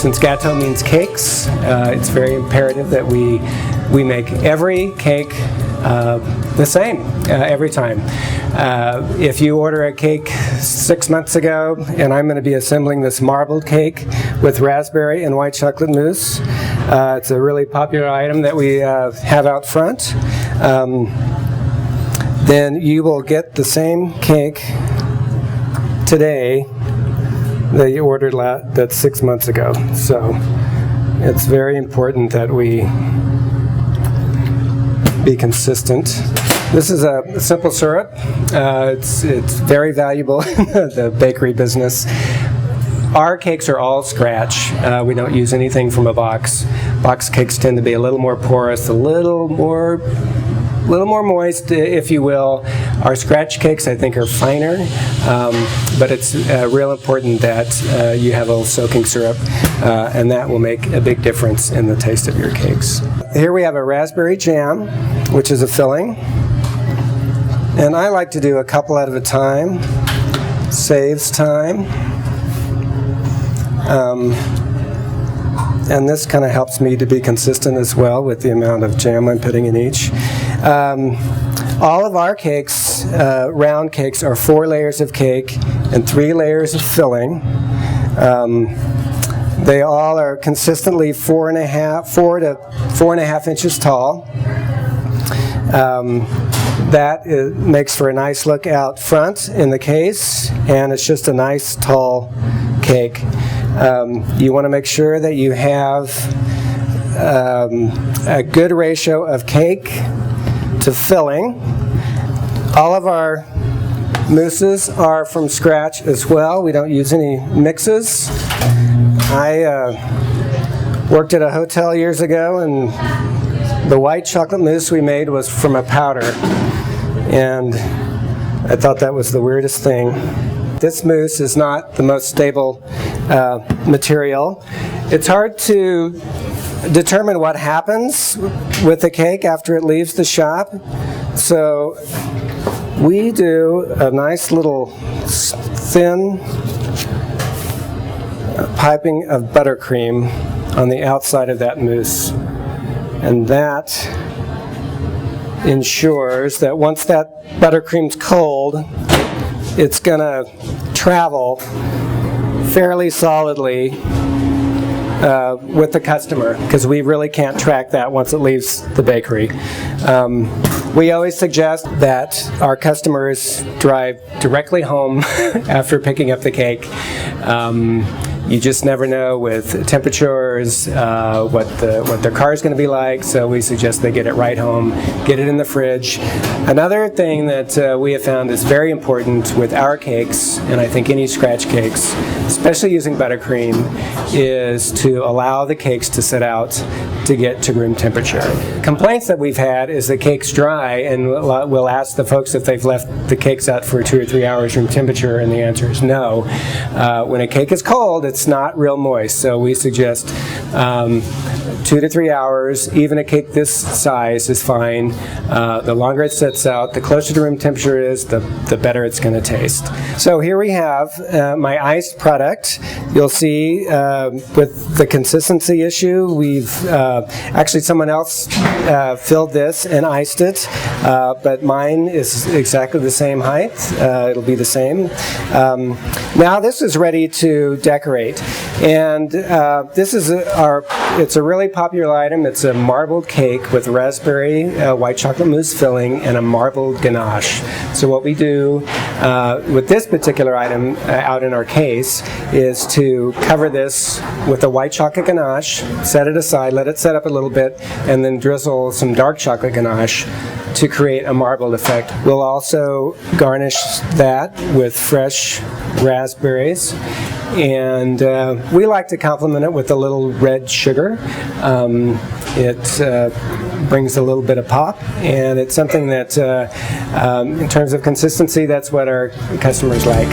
since gâteau means cakes, it's very imperative that we make every cake the same every time. If you order a cake 6 months ago, and I'm going to be assembling this marbled cake with raspberry and white chocolate mousse, it's a really popular item that we have out front, then you will get the same cake today that you ordered that's 6 months ago. So it's very important that we be consistent. This is a simple syrup. It's very valuable in the bakery business. Our cakes are all scratch. We don't use anything from a box. Box cakes tend to be a little more porous, a little more moist, if you will. Our scratch cakes, I think, are finer, but it's real important that you have a little soaking syrup, and that will make a big difference in the taste of your cakes. Here we have a raspberry jam, which is a filling, and I like to do a couple at a time. Saves time. And this kind of helps me to be consistent as well with the amount of jam I'm putting in each. All of our cakes, round cakes, are 4 layers of cake and 3 layers of filling. They all are consistently 4 to 4.5 inches tall. That makes for a nice look out front in the case, and it's just a nice tall cake. You want to make sure that you have a good ratio of cake to filling. All of our mousses are from scratch as well. We don't use any mixes. I worked at a hotel years ago, and the white chocolate mousse we made was from a powder, and I thought that was the weirdest thing. This mousse is not the most stable material. It's hard to determine what happens with the cake after it leaves the shop, so we do a nice little thin piping of buttercream on the outside of that mousse, and that ensures that once that buttercream's cold, it's going to travel fairly solidly with the customer, because we really can't track that once it leaves the bakery. We always suggest that our customers drive directly home after picking up the cake. You just never know with temperatures what their car is going to be like, so we suggest they get it right home, get it in the fridge. Another thing that we have found is very important with our cakes, and I think any scratch cakes, especially using buttercream, is to allow the cakes to sit out to get to room temperature. Complaints that we've had is the cake's dry, and we'll ask the folks if they've left the cakes out for 2 or 3 hours room temperature, and the answer is no. When a cake is cold, it's not real moist, so we suggest 2 to 3 hours. Even a cake this size is fine. The longer it sits out, the closer to room temperature it is, the better it's going to taste. So here we have my iced product. You'll see with the consistency issue, we've actually someone else filled this and iced it, but mine is exactly the same height. It'll be the same. Now this is ready to decorate, and this is it's a really popular item. It's a marbled cake with raspberry white chocolate mousse filling and a marbled ganache. So what we do with this particular item out in our case is to cover this with a white chocolate ganache, set it aside, let it set up a little bit, and then drizzle some dark chocolate ganache to create a marbled effect. We'll also garnish that with fresh raspberries, and we like to complement it with a little red sugar. It brings a little bit of pop, and it's something that in terms of consistency, that's what our customers like.